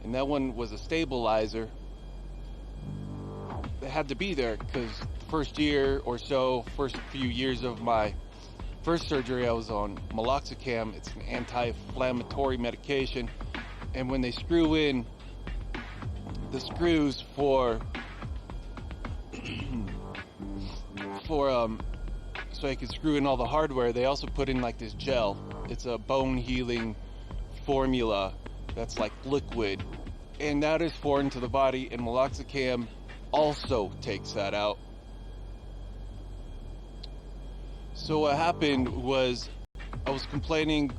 and that one was a stabilizer. It had to be there because the first year or so, first few years of my first surgery, I was on meloxicam. It's an anti-inflammatory medication, and when they screw in the screws for so I could screw in all the hardware, they also put in like this gel. It's a bone healing formula that's like liquid, and that is foreign to the body, and meloxicam also takes that out. So what happened was I was complaining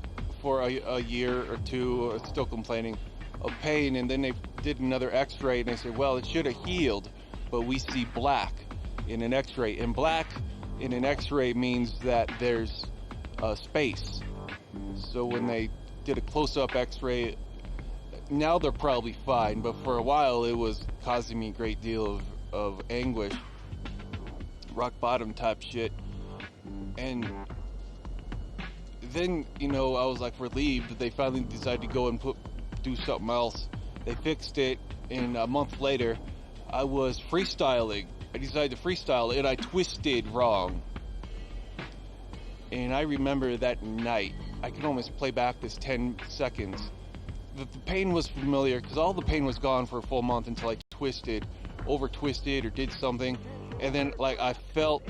for a year or two, still complaining of pain, and then they did another x-ray and they said, well, it should have healed, but we see black in an x-ray, and black in an x-ray means that there's space. So when they did a close-up x-ray, now they're probably fine, but for a while it was causing me a great deal of anguish, rock bottom type shit. And then, you know, I was like relieved that they finally decided to go and do something else. They fixed it, and a month later I was freestyling. I decided to freestyle, and I twisted wrong. And I remember that night, I can almost play back this 10 seconds. The pain was familiar because all the pain was gone for a full month until I over twisted or did something. And then like I felt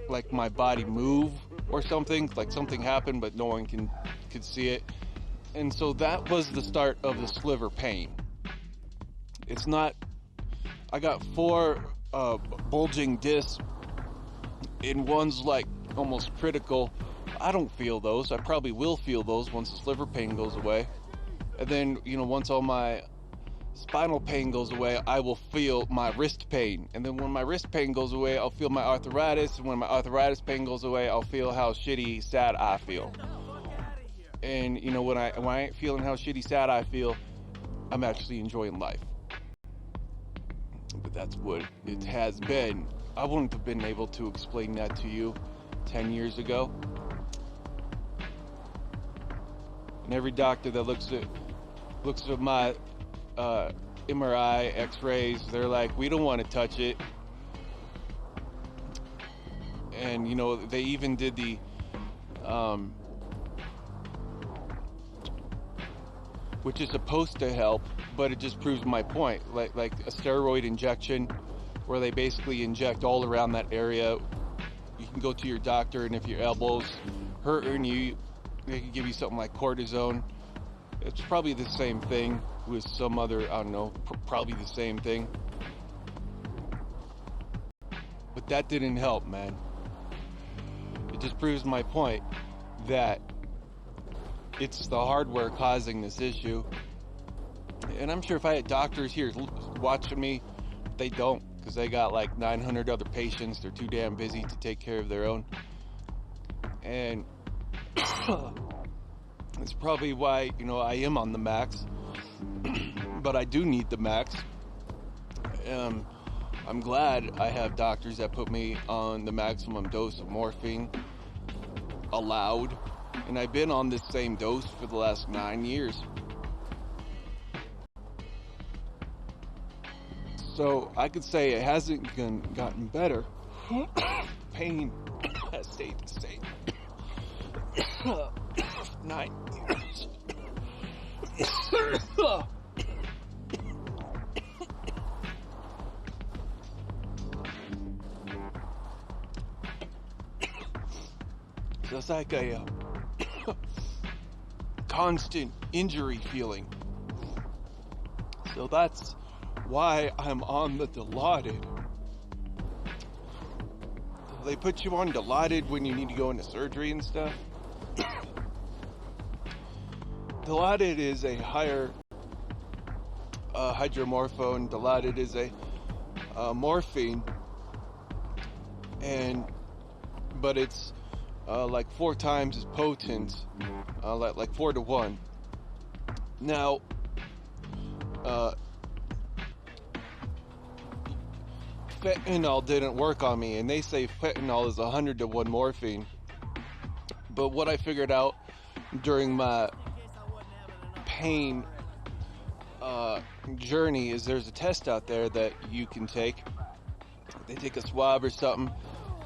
like my body move or something, like something happened, but no one could see it. And so that was the start of the sliver pain. It's not, I got 4 bulging discs, and one's like almost critical. I don't feel those. I probably will feel those once the sliver pain goes away. And then, you know, once all my spinal pain goes away, I will feel my wrist pain. And then when my wrist pain goes away, I'll feel my arthritis. And when my arthritis pain goes away, I'll feel how shitty, sad I feel. And, you know, when I ain't feeling how shitty, sad I feel, I'm actually enjoying life. But that's what it has been. I wouldn't have been able to explain that to you 10 years ago. And every doctor that looks at my MRI, X-rays, they're like, we don't want to touch it. And, you know, they even did the which is supposed to help, but it just proves my point. Like a steroid injection, where they basically inject all around that area. You can go to your doctor, and if your elbow's hurting you, they can give you something like cortisone. It's probably the same thing with some other, I don't know, probably the same thing. But that didn't help, man. It just proves my point that it's the hardware causing this issue. And I'm sure if I had doctors here watching me, they don't, because they got like 900 other patients. They're too damn busy to take care of their own. And it's probably why, you know, I am on the max. But I do need the max. I'm glad I have doctors that put me on the maximum dose of morphine allowed. And I've been on this same dose for the last 9 years. So I could say it hasn't gotten better. Pain has stayed the same. 9 years. So it's like a constant injury feeling. So that's why I'm on the Dilaudid. They put you on Dilaudid when you need to go into surgery and stuff. Dilaudid is a higher hydromorphone. Dilaudid is a morphine, but it's like 4 times as potent, like 4 to 1. Now, fentanyl didn't work on me, and they say fentanyl is 100 to 1 morphine. But what I figured out during my pain journey is there's a test out there that you can take. They take a swab or something,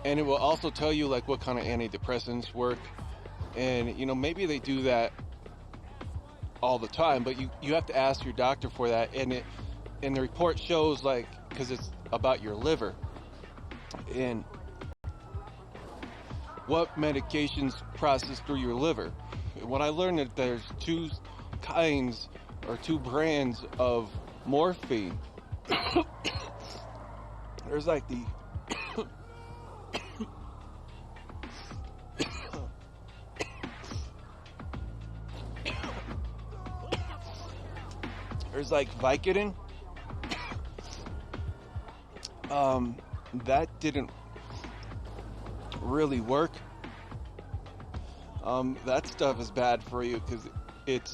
and it will also tell you like what kind of antidepressants work. And maybe they do that all the time, but you have to ask your doctor for that. And the report shows, like, because it's about your liver and what medications process through your liver. When I learned that there's two kinds or two brands of morphine, there's like the there's like Vicodin. That didn't really work. That stuff is bad for you because it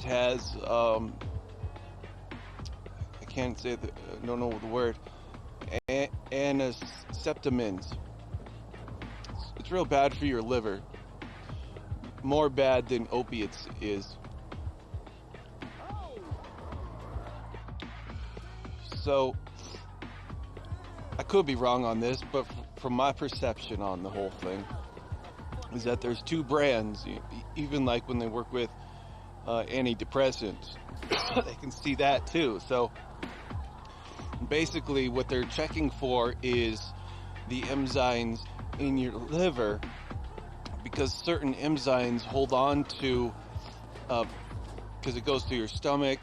has I can't say don't know the word, aneseptamines. It's real bad for your liver. More bad than opiates is. So, I could be wrong on this, but from my perception on the whole thing, is that there's two brands, even like when they work with antidepressants, they can see that too. So, basically what they're checking for is the enzymes in your liver, because certain enzymes hold on to, because it goes to your stomach,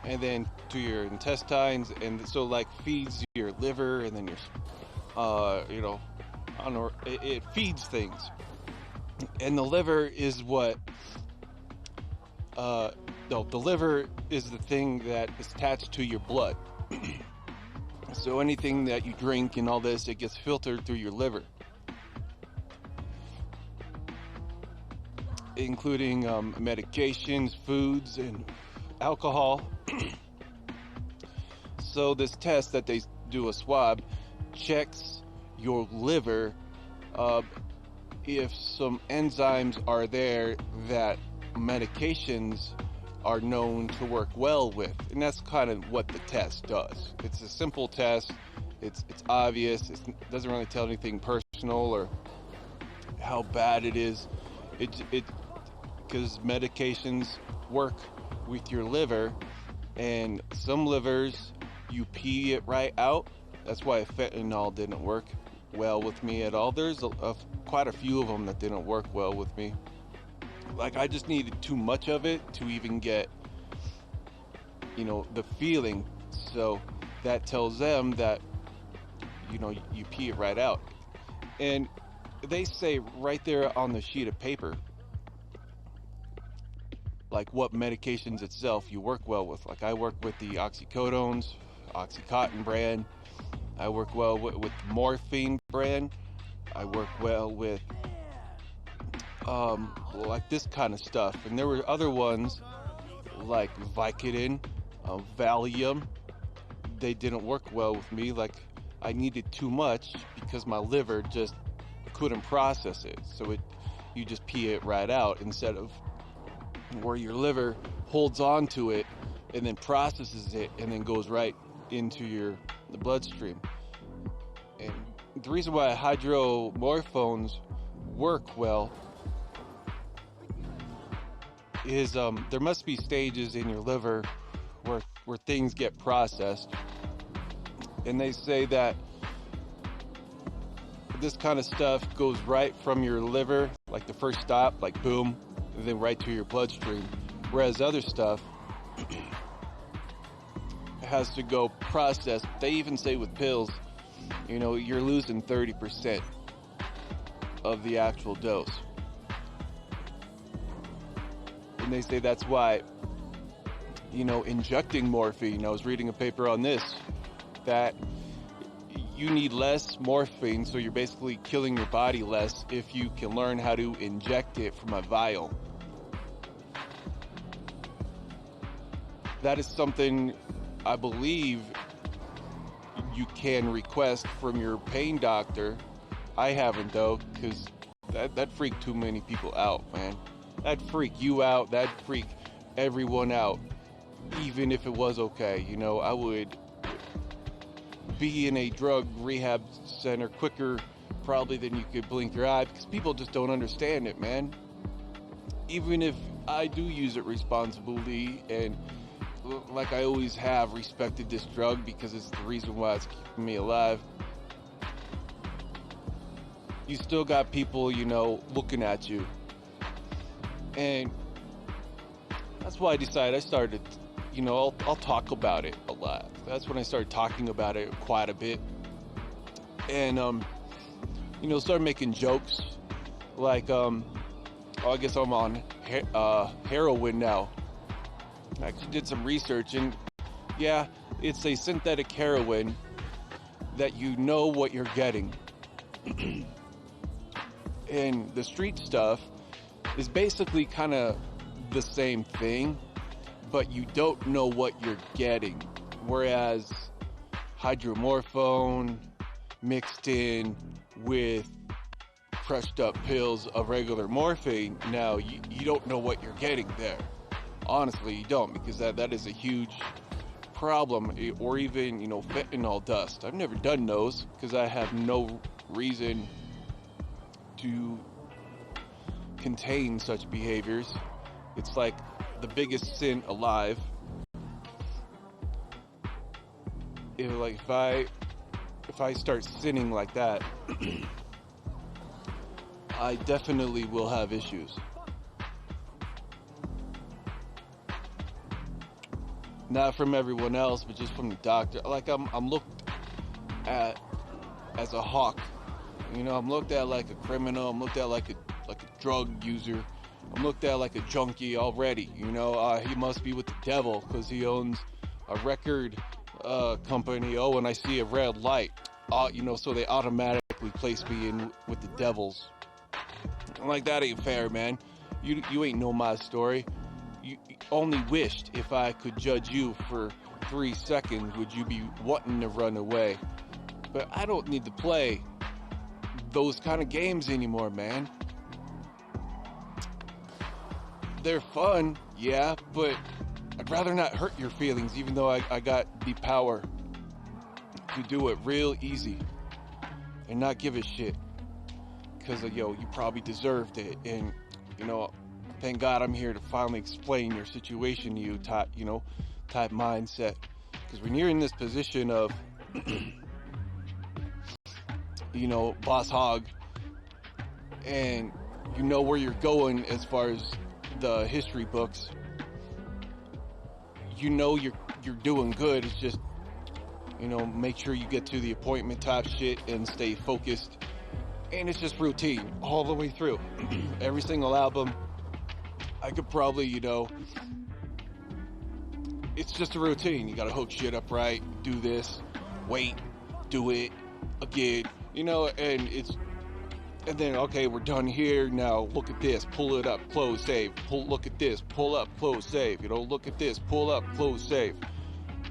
and then to your intestines, and so like feeds your liver, and then your, I don't know, it feeds things. And the liver is what, no, the liver is the thing that is attached to your blood. So anything that you drink and all this, it gets filtered through your liver, including medications, foods, and alcohol. So this test that they do, a swab, checks your liver if some enzymes are there that medications are known to work well with. And that's kind of what the test does. It's a simple test. It's obvious. It doesn't really tell anything personal or how bad it is. It because medications work with your liver, and some livers you pee it right out. That's why fentanyl didn't work well with me at all. There's quite a few of them that didn't work well with me. Like, I just needed too much of it to even get the feeling. So that tells them that you pee it right out. And they say right there on the sheet of paper, like, what medications itself you work well with. Like, I work with the oxycodones, Oxycontin brand. I work well with morphine brand. I work well with like this kind of stuff. And there were other ones like Vicodin, Valium. They didn't work well with me. Like, I needed too much because my liver just couldn't process it. So you just pee it right out, instead of where your liver holds on to it and then processes it and then goes right into the bloodstream. And the reason why hydromorphones work well is there must be stages in your liver where things get processed, and they say that this kind of stuff goes right from your liver, like the first stop, like boom, and then right to your bloodstream, whereas other stuff has to go processed. They even say with pills, you're losing 30% of the actual dose. And they say that's why, injecting morphine, I was reading a paper on this, that you need less morphine, so you're basically killing your body less if you can learn how to inject it from a vial. That is something I believe you can request from your pain doctor. I haven't, though, because that freaked too many people out, man. That'd freak you out. That'd freak everyone out, even if it was okay. You know, I would be in a drug rehab center quicker probably than you could blink your eye, because people just don't understand it, man. Even if I do use it responsibly, and like I always have respected this drug because it's the reason why it's keeping me alive, you still got people, you know, looking at you. And that's why I started, you know, I'll talk about it a lot. That's when I started talking about it quite a bit. And, you know, started making jokes. Like, I guess I'm on heroin now. I actually did some research, and yeah, it's a synthetic heroin that you know what you're getting. And the street stuff is basically kind of the same thing, but you don't know what you're getting. Whereas hydromorphone mixed in with crushed up pills of regular morphine, now you don't know what you're getting there. Honestly, you don't, because that is a huge problem. Or even, you know, fentanyl dust. I've never done those because I have no reason to contain such behaviors. It's like the biggest sin alive. If I start sinning like that, I definitely will have issues. Not from everyone else, but just from the doctor. Like I'm looked at as a hawk. You know, I'm looked at like a criminal. I'm looked at like a drug user. I'm looked at like a junkie already. You know, he must be with the devil because he owns a record company. Oh, and I see a red light. You know, so they automatically place me in with the devils. I'm like, that ain't fair, man. You ain't know my story. You only wished if I could judge you for 3 seconds would you be wanting to run away. But I don't need to play those kind of games anymore, man. They're fun, yeah, but I'd rather not hurt your feelings, even though I got the power to do it real easy and not give a shit. Because, yo, you probably deserved it. And, you know, thank God I'm here to finally explain your situation to you, type mindset. Because when you're in this position of, you know, boss hog, and you know where you're going as far as the history books, you know you're doing good. It's just, you know, make sure you get to the appointment type shit and stay focused. And it's just routine all the way through. Every single album, I could probably, you know, it's just a routine. You gotta hook shit up right, do this, wait, do it again, you know, and then, okay, we're done here. Now look at this, pull it up, close, save. Look at this, pull up, close, save. You know, look at this, pull up, close, save.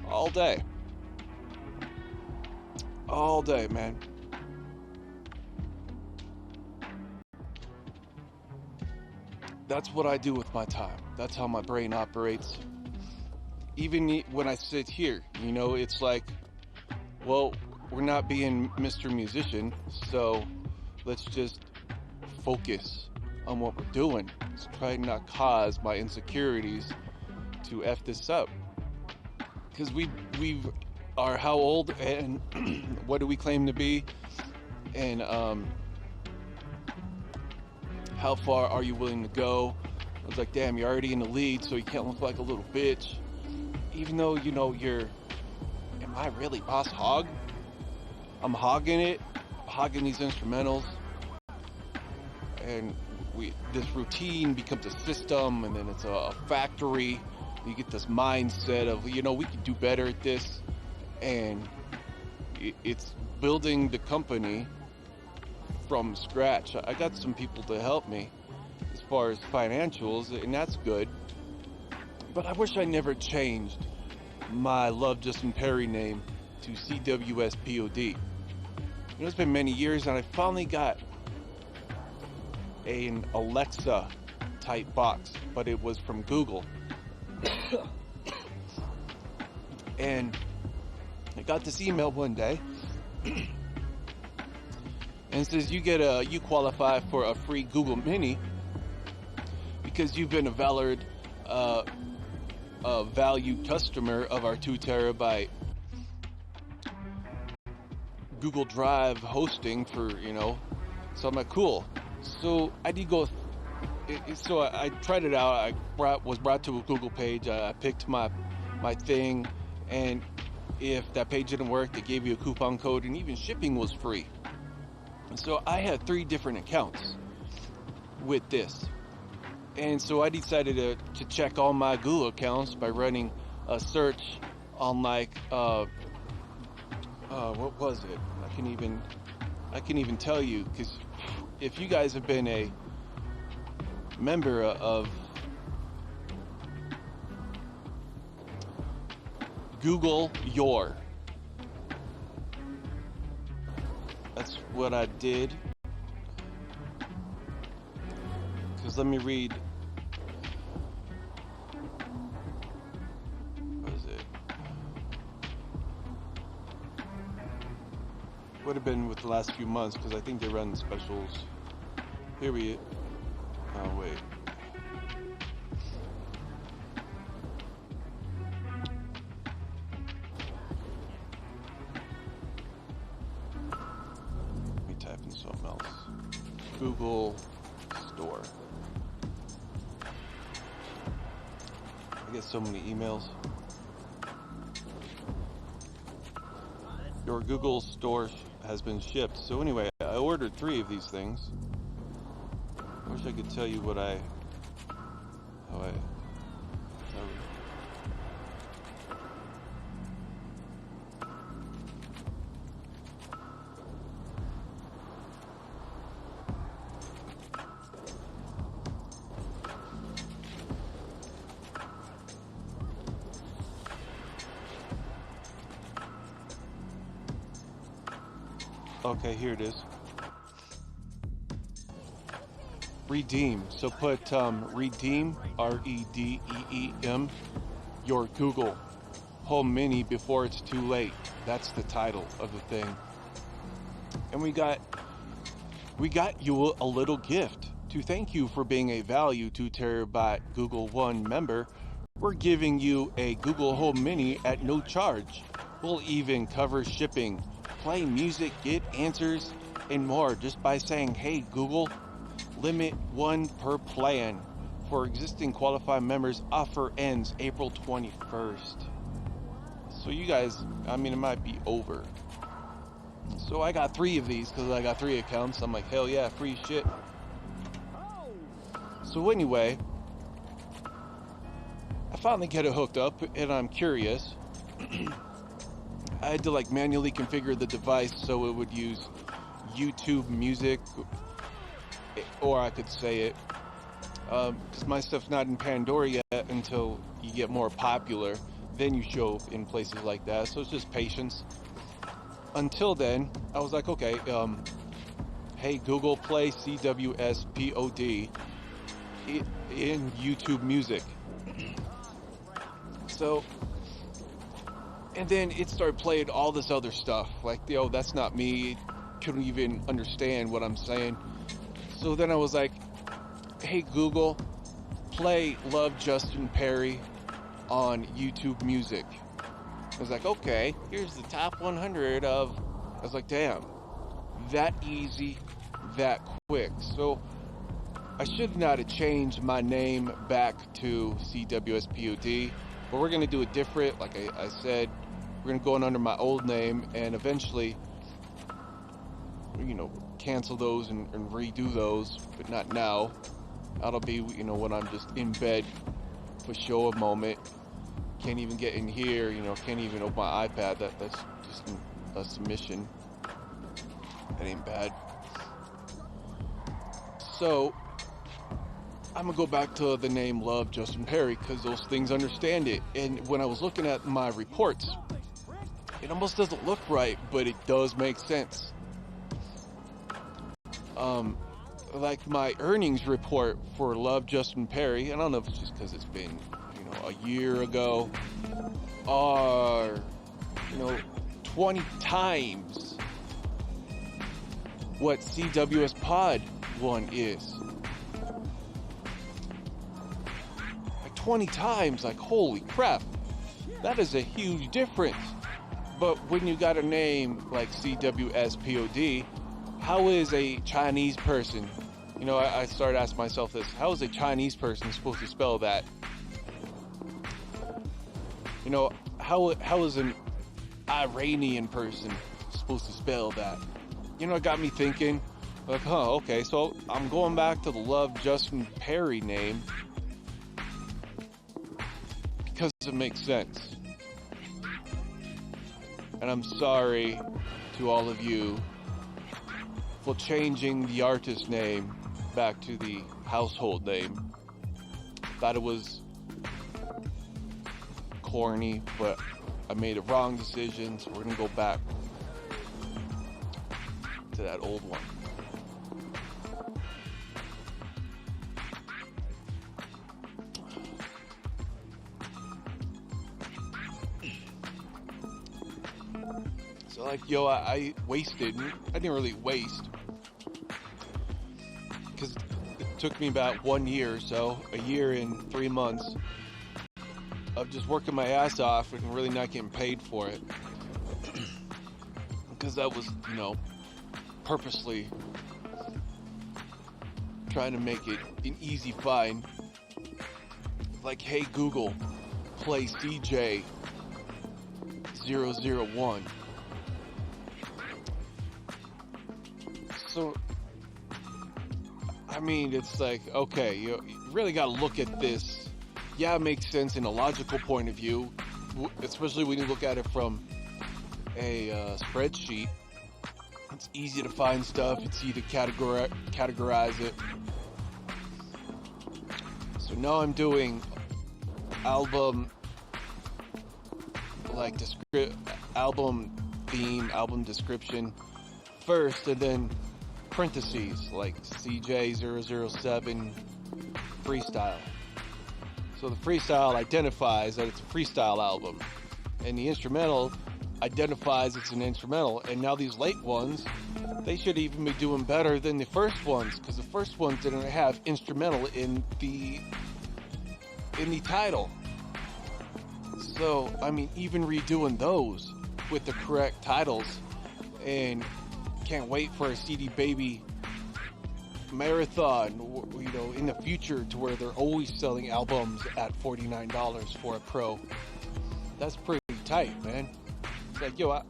All day. All day, man. That's what I do with my time. That's how my brain operates. Even when I sit here, you know, it's like, well, we're not being Mr. Musician, so let's just focus on what we're doing. Let's try and not cause my insecurities to F this up. Because we are how old and what do we claim to be? And how far are you willing to go? I was like, damn, you're already in the lead, so you can't look like a little bitch. Even though, you know, am I really boss hog? I'm hogging it, hogging these instrumentals. And this routine becomes a system, and then it's a factory. You get this mindset of, you know, we can do better at this. And it's building the company from scratch. I got some people to help me as far as financials, and that's good. But I wish I never changed my Love Justin Perry name to CWSPOD. You know, it's been many years, and I finally got an Alexa type box, but it was from Google. And I got this email one day, and it says you qualify for a free Google Mini because you've been a valued customer of our 2 terabyte Google Drive hosting for, so I'm like, cool. So I did go, so I tried it out. I was brought to a Google page. I picked my thing, and if that page didn't work, they gave you a coupon code, and even shipping was free. And so I had 3 different accounts with this. And so I decided to check all my Google accounts by running a search on what was it? I can even tell you, because if you guys have been a member of Google that's what I did. Because let me read. What is it? Would have been with the last few months, because I think they run specials. Here we. Oh wait. Let me type in something else. Google Store. I get so many emails. Your Google Store has been shipped. So anyway, I ordered 3 of these things. I wish I could tell you how I okay, here it is. Redeem. So put redeem, REDEEM, your Google Home Mini before it's too late. That's the title of the thing. And we got you a little gift. To thank you for being a value 2 terabyte Google One member, we're giving you a Google Home Mini at no charge. We'll even cover shipping, play music, get answers, and more just by saying, "Hey Google." Limit 1 per plan. For existing qualified members, offer ends April 21st. So you guys, it might be over. So I got 3 of these because I got 3 accounts. I'm like, hell yeah, free shit. So anyway, I finally get it hooked up, and I'm curious. I had to manually configure the device so it would use YouTube Music, or I could say it, because my stuff's not in Pandora yet until you get more popular. Then you show in places like that. So it's just patience. Until then, I was like, okay, hey Google, play CWSPOD in YouTube Music. So, and then it started playing all this other stuff. That's not me. Couldn't even understand what I'm saying. So then I was like, hey Google, play Love Justin Perry on YouTube Music. I was like, okay, here's the top 100 of... I was like, damn, that easy, that quick. So I should not have changed my name back to CWSPOD, but we're going to do it different. Like I said, we're going to go in under my old name, and eventually, cancel those and redo those, but not now. That'll be, when I'm just in bed for show a moment. Can't even get in here, can't even open my iPad. That's just a submission. That ain't bad. So, I'm gonna go back to the name Love Justin Perry, because those things understand it. And when I was looking at my reports, it almost doesn't look right, but it does make sense. Like my earnings report for Love Justin Perry, I don't know if it's just because it's been, a year ago are, 20 times what CWS Pod 1 is. Like 20 times, like holy crap. That is a huge difference. But when you got a name like CWSPOD, how is a Chinese person, I started asking myself this, how is a Chinese person supposed to spell that? How is an Iranian person supposed to spell that? It got me thinking, like, okay, so I'm going back to the Love Justin Perry name because it makes sense. And I'm sorry to all of you for changing the artist name back to the household name. Thought it was corny, but I made a wrong decision, so we're gonna go back to that old one. So I wasted, I didn't really waste, because it took me about 1 year or so, a year and 3 months of just working my ass off and really not getting paid for it. Because that was, purposely trying to make it an easy find. Like, hey Google, play CJ001. So, it's like, okay, you really got to look at this. Yeah, it makes sense in a logical point of view, especially when you look at it from a spreadsheet. It's easy to find stuff. It's easy to categorize it. So now I'm doing album, album theme, album description first, and then parentheses, like CJ007 freestyle. So the freestyle identifies that it's a freestyle album, and the instrumental identifies it's an instrumental. And now these late ones, they should even be doing better than the first ones, because the first ones didn't have instrumental in the title. So even redoing those with the correct titles, and can't wait for a CD Baby marathon, in the future, to where they're always selling albums at $49 for a pro. That's pretty tight, man. It's like, I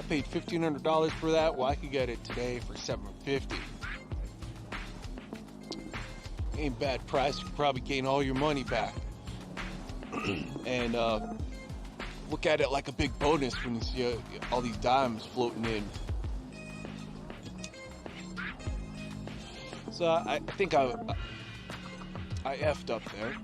paid $1,500 for that. Well, I could get it today for $750. Ain't bad price. You could probably gain all your money back. And look at it like a big bonus when you see all these dimes floating in. So I think I effed up there.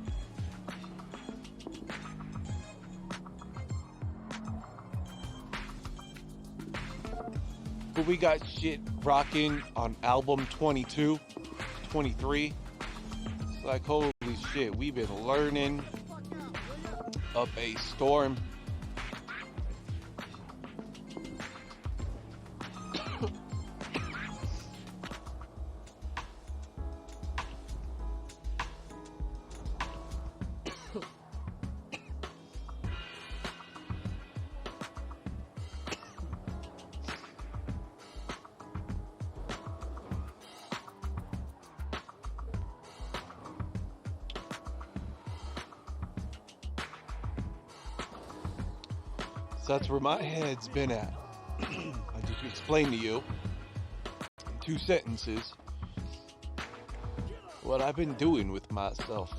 But we got shit rocking on album 22, 23. It's like, holy shit, we've been learning up a storm. So that's where my head's been at. I just explained to you in 2 sentences what I've been doing with myself.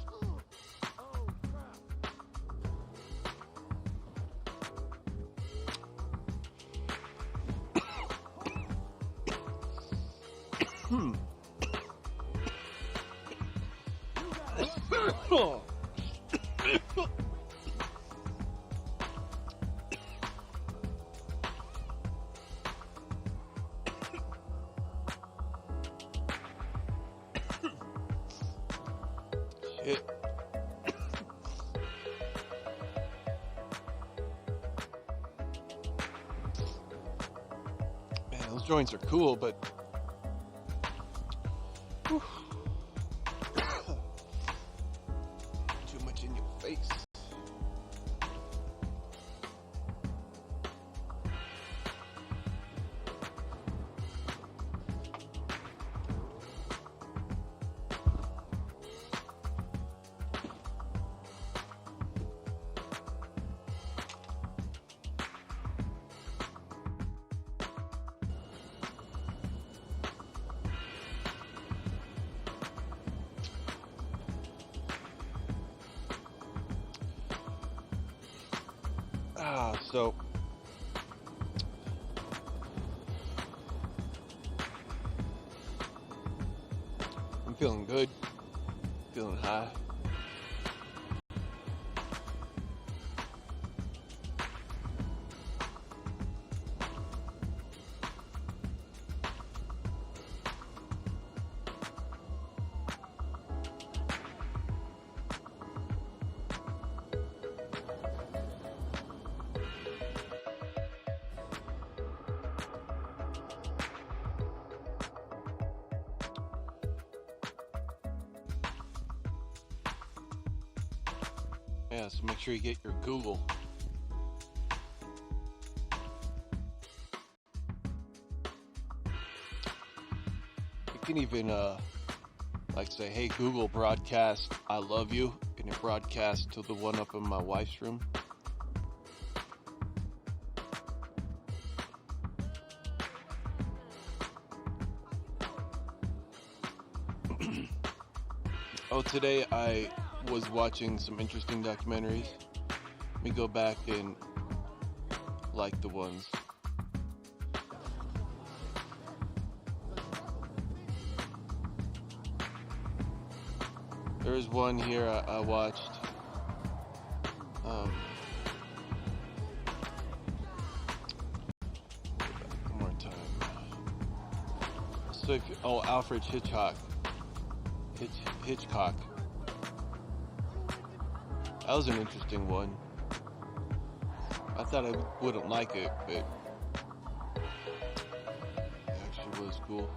joints are cool, but whew, too much in your face. So I'm feeling good, feeling high. Yeah, so make sure you get your Google. You can even like say, hey Google, broadcast I love you, and it broadcasts to the one up in my wife's room. Oh, today I was watching some interesting documentaries. Let me go back and like the ones. There was one here I watched. One more time. So if Alfred Hitchcock. That was an interesting one. I thought I wouldn't like it, but it actually was cool.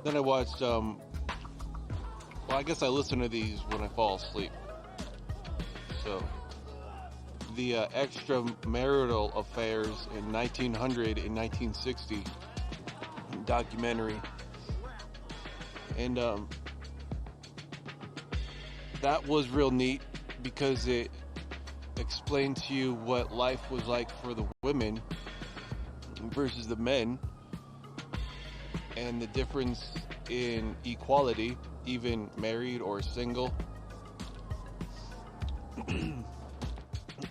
Then I watched, well, I guess I listen to these when I fall asleep. So, the extramarital affairs in 1900 and 1960 documentary. And that was real neat because it explained to you what life was like for the women versus the men, and the difference in equality, even married or single.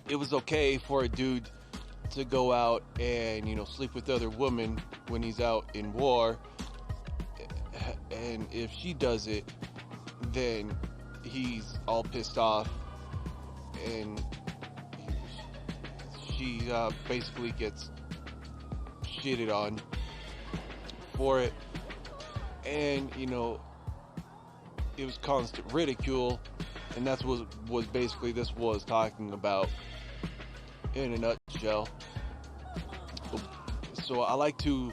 It was okay for a dude to go out and, sleep with other women when he's out in war. And if she does it, then he's all pissed off, and she basically gets shitted on for it. And, it was constant ridicule, and that's what was basically this was talking about in a nutshell. So I like to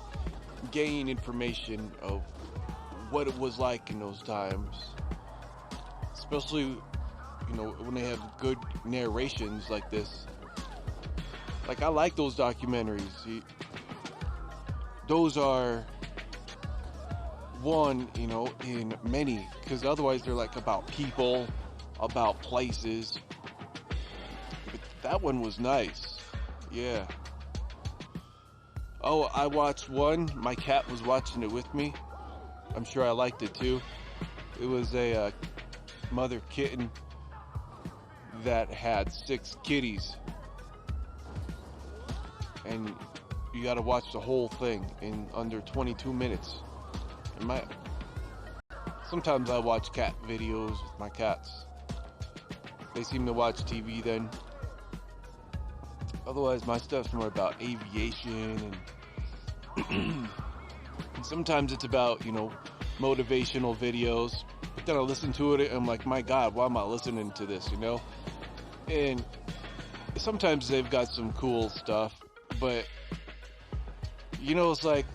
gain information of what it was like in those times, especially when they have good narrations like this. Like, I like those documentaries. Those are one in many, because otherwise they're like about people, about places. But that one was nice. Yeah. Oh, I watched one. My cat was watching it with me. I'm sure I liked it too. It was a mother kitten that had 6 kitties. And you gotta watch the whole thing in under 22 minutes. And sometimes I watch cat videos with my cats. They seem to watch TV then. Otherwise, my stuff's more about aviation, and sometimes it's about, motivational videos. But then I listen to it and I'm like, my God, why am I listening to this, And sometimes they've got some cool stuff, but you know, it's like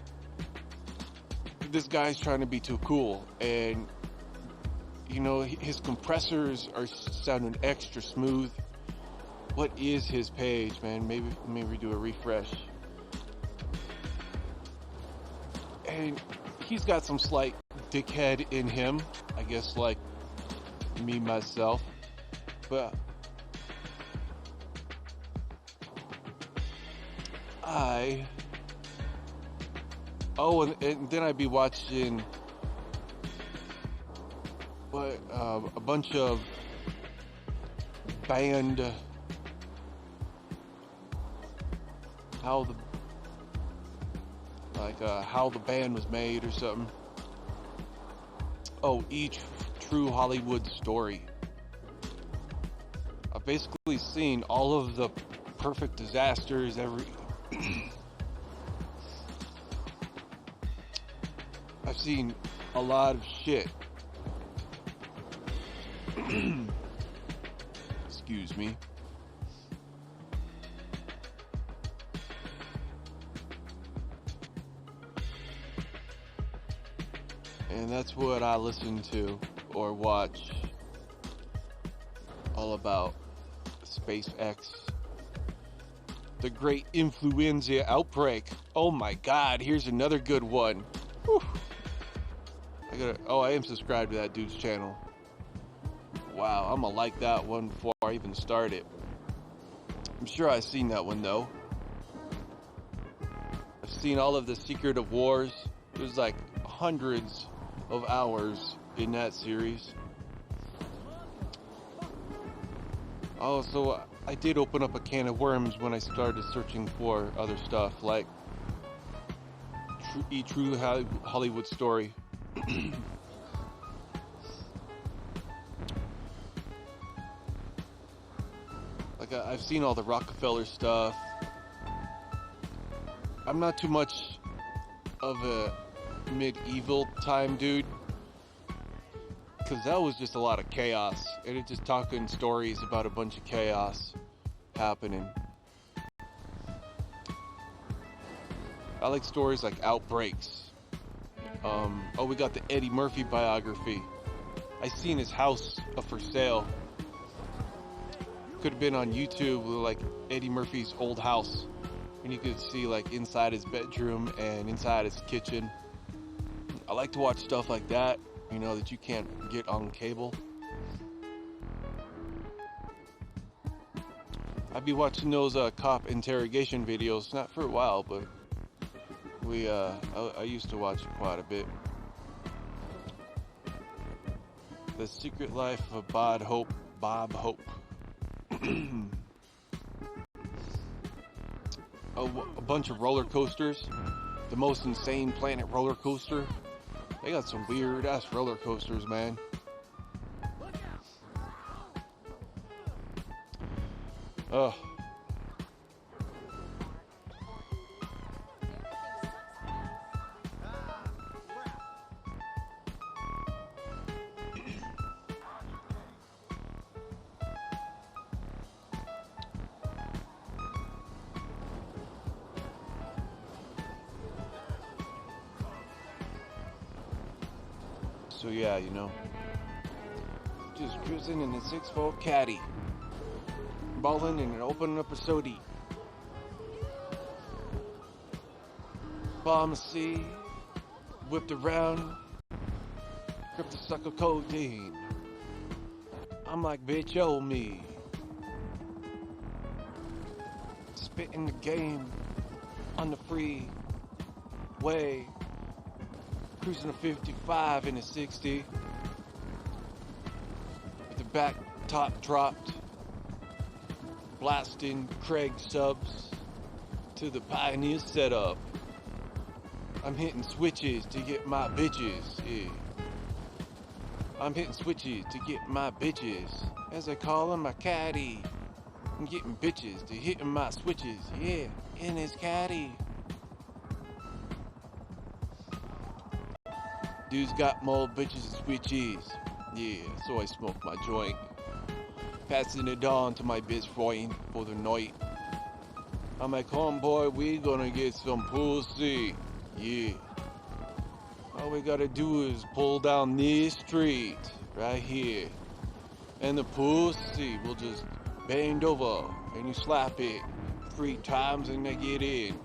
this guy's trying to be too cool, and you know, his compressors are sounding extra smooth. What is his page, man? Maybe do a refresh. And he's got some slight dickhead in him, I guess, like me myself. But and then I'd be watching a bunch of band, how the band was made or something. Oh, each true Hollywood story. I've basically seen all of the perfect disasters, I've seen a lot of shit. Excuse me. And that's what I listen to or watch. All about SpaceX. The great influenza outbreak. Oh my god, here's another good one. Whew. I am subscribed to that dude's channel. Wow, I'm gonna like that one before I even start it. I'm sure I've seen that one though. I've seen all of the Secret of Wars. There's like hundreds of hours in that series. Oh, so I did open up a can of worms when I started searching for other stuff like True Hollywood Story. Like I've seen all the Rockefeller stuff. I'm not too much of a medieval time dude, because that was just a lot of chaos, and it just talking stories about a bunch of chaos happening. I like stories like outbreaks. We got the Eddie Murphy biography. I seen his house for sale. Could have been on YouTube, like Eddie Murphy's old house, and you could see like inside his bedroom and inside his kitchen. I like to watch stuff like that, you know, that you can't get on cable. I'd be watching those cop interrogation videos, not for a while, but I used to watch quite a bit. The Secret Life of Bob Hope. A bunch of roller coasters. The Most Insane Planet roller coaster. They got some weird ass roller coasters, man. Ugh. So yeah, you know, just cruising in a 6-fold caddy, balling and opening up a soda. Pharmacy, whipped around, gripped the sucker codeine. I'm like, bitch, oh me. Spitting the game on the freeway. Cruising a 55 in a 60 with the back top dropped, blasting Craig subs to the Pioneer setup. I'm hitting switches to get my bitches, yeah. I'm hitting switches to get my bitches, as I call them my caddy. I'm getting bitches to hitting my switches, yeah, in his caddy. Dude's got more bitches and switches. Yeah, so I smoke my joint. passing it on to my best friend for the night. I'm like, homeboy, we gonna get some pussy. Yeah. All we gotta do is pull down this street right here. And the pussy will just bend over and you slap it 3 times and they get in.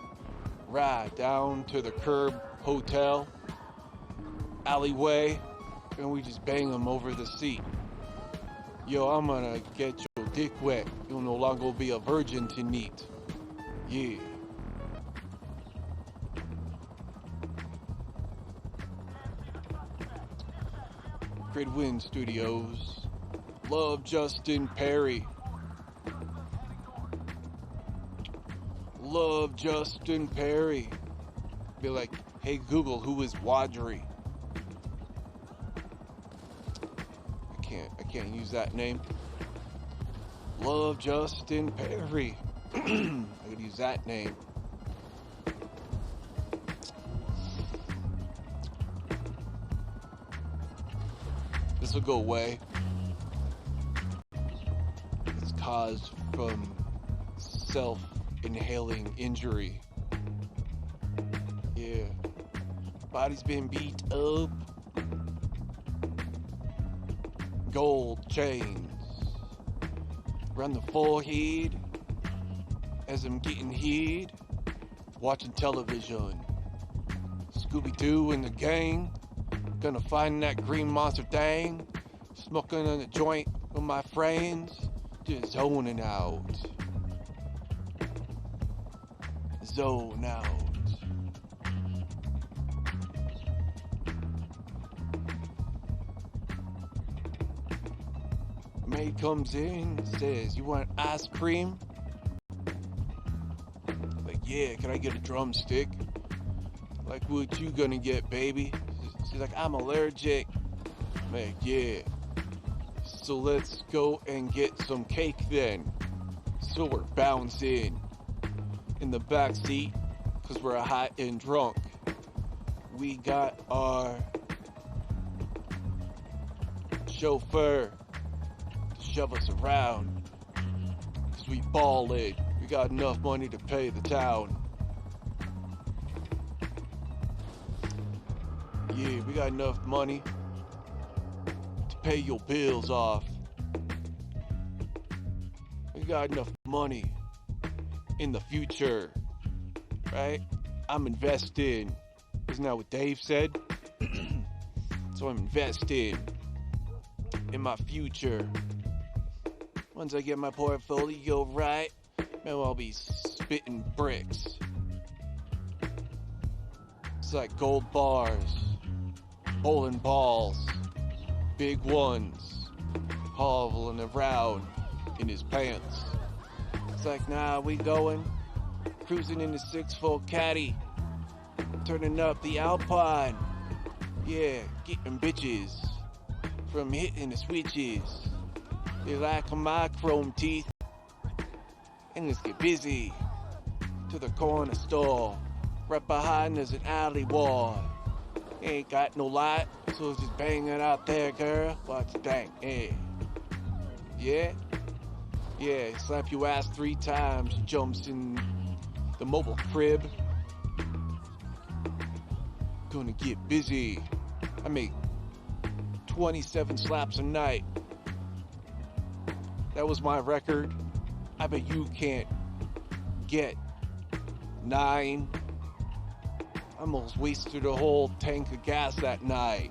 Right down to the curb hotel alleyway and we just bang them over the seat. Yo, I'm gonna get your dick wet. You'll no longer be a virgin tonight. Yeah. Great Wind Studios. Love Justin Perry. Love Justin Perry. Be like, hey Google, who is Wadri? I can't use that name. Love Justin Perry. I could use that name. This will go away. It's caused from self-inhaling injury. Yeah. Body's been beat up. Gold chains around the forehead as I'm getting hid, watching television. Scooby-Doo and the gang, gonna find that green monster thing, smoking on a joint with my friends, just zoning out. Zone out. Maid comes in, says, you want ice cream? Like, yeah, can I get a drumstick? Like, what you gonna get, baby? She's like, I'm allergic. I'm like, yeah. So let's go and get some cake then. So we're bouncing in the back seat, cause we're hot and drunk. We got our chauffeur shove us around, cause we ballin'. We got enough money to pay the town. Yeah, we got enough money to pay your bills off. We got enough money in the future, right? I'm investing. Isn't that what Dave said? So I'm investing in my future. Once I get my portfolio right, man, I'll be spitting bricks. It's like gold bars, bowling balls, big ones, hobbling around in his pants. It's like, nah, we going, cruising in the 6-4 caddy, turning up the Alpine. Yeah, getting bitches from hitting the switches. They like my chrome teeth. And let's get busy. To the corner store. Right behind there's an alley wall. Ain't got no light, so it's just banging out there, girl. Watch the thing, yeah. Yeah? Yeah, slap your ass 3 times. Jumps in the mobile crib. Gonna get busy. I make 27 slaps a night. That was my record. I bet you can't get 9. I almost wasted a whole tank of gas that night.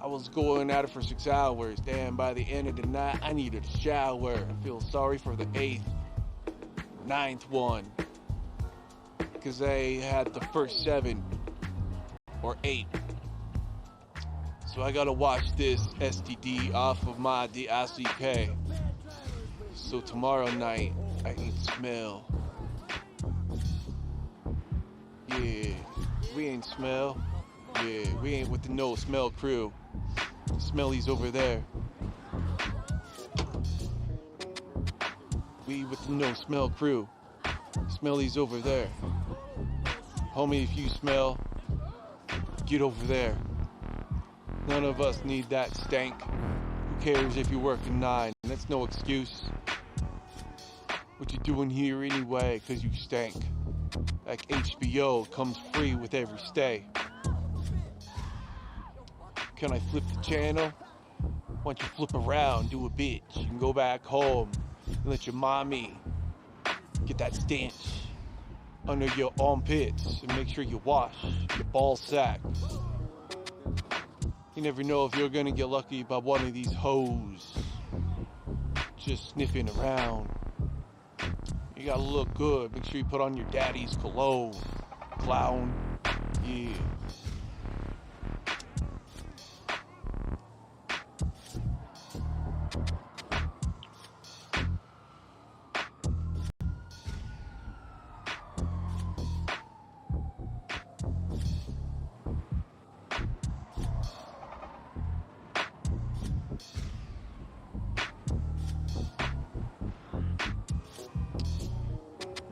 I was going at it for 6 hours. Damn, by the end of the night, I needed a shower. I feel sorry for the 8th, 9th one. Because they had the first 7 or 8. So I gotta wash this STD off of my DICK. So tomorrow night, I ain't smell. Yeah, we ain't smell. Yeah, we ain't with the no smell crew. Smelly's over there. We with the no smell crew. Smelly's over there. Homie, if you smell, get over there. None of us need that stank. cares if you're working 9? That's no excuse. What you doing here anyway? 'Cause you stank. Like HBO comes free with every stay. Can I flip the channel? Why don't you flip around, do a bitch, and go back home and let your mommy get that stench under your armpits and make sure you wash your ball sack. You never know if you're gonna get lucky by one of these hoes just sniffing around. You gotta look good. Make sure you put on your daddy's cologne. Clown. Yeah.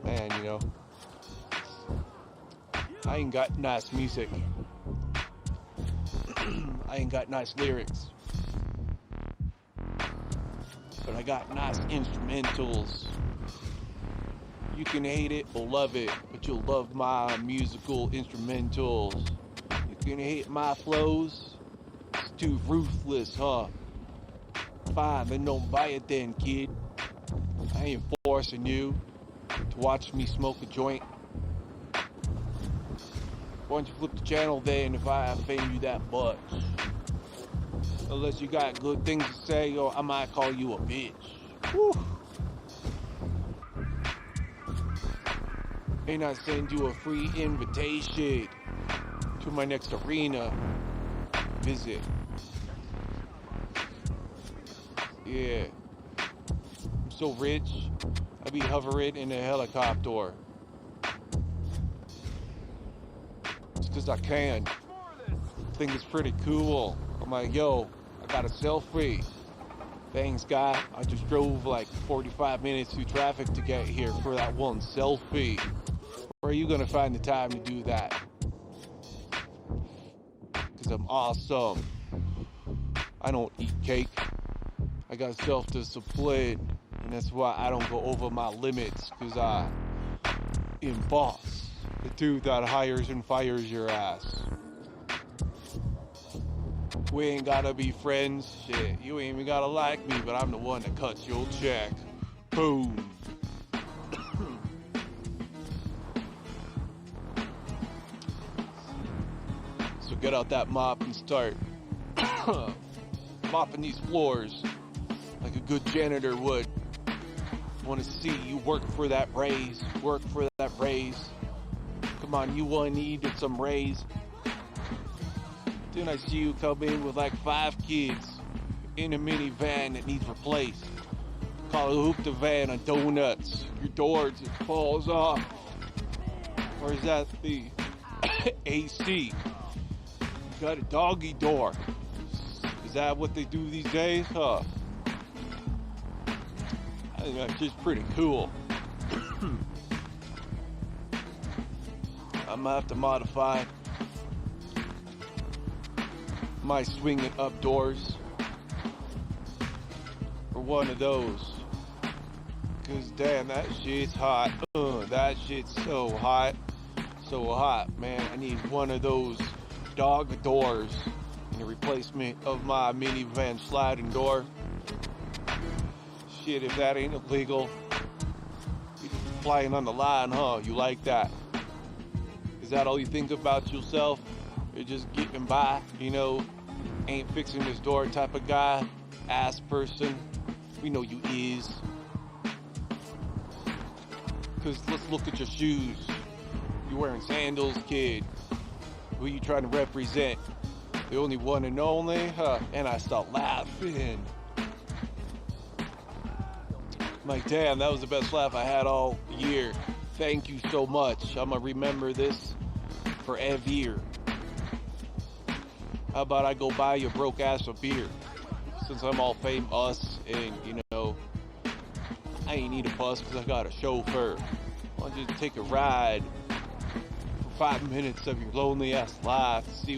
Man, you know, I ain't got nice music. I ain't got nice lyrics. But I got nice instrumentals. You can hate it or love it, but you'll love my musical instrumentals. You can hate my flows. It's too ruthless, huh? Fine, then don't buy it then, kid. I ain't forcing you to watch me smoke a joint. Why don't you flip the channel then if I offend you that much? Unless you got good things to say, or I might call you a bitch. Whew. And I send you a free invitation to my next arena visit. Yeah. I'm so rich, I be hovering in a helicopter. It's 'cause I can. I think it's pretty cool. I'm like, yo, I got a selfie. Thanks, guy. I just drove like 45 minutes through traffic to get here for that one selfie. Where are you gonna find the time to do that? 'Cause I'm awesome. I don't eat cake. I got self-discipline. And that's why I don't go over my limits, 'cause I am boss. The dude that hires and fires your ass. We ain't gotta be friends, shit. You ain't even gotta like me, but I'm the one that cuts your check. Boom. So get out that mop and start mopping these floors like a good janitor would. Want to see you work for that raise. Work for that raise. Come on, you needed some raise. Then I see you come in with like 5 kids in a minivan that needs replaced. Call it hoop the van on donuts. Your door just falls off. Or is that the AC? You got a doggy door. Is that what they do these days? Huh? I think that's just pretty cool. I might have to modify my swinging up doors for one of those. 'Cause damn, that shit's hot. That shit's so hot. So hot, man. I need one of those dog doors in the replacement of my minivan sliding door. Shit, if that ain't illegal, you're flying on the line, huh? You like that? Is that all you think about yourself? You're just getting by, you know? Ain't fixing this door type of guy, ass person. We know you is. 'Cause let's look at your shoes. You wearing sandals, kid. Who you trying to represent? The only one and only, huh? And I start laughing. I'm like, damn, that was the best laugh I had all year. Thank you so much. I'm gonna remember this forever. How about I go buy your broke ass a beer? Since I'm all famous and, you know, I ain't need a bus because I got a chauffeur. Why don't you take a ride for 5 minutes of your lonely ass life to see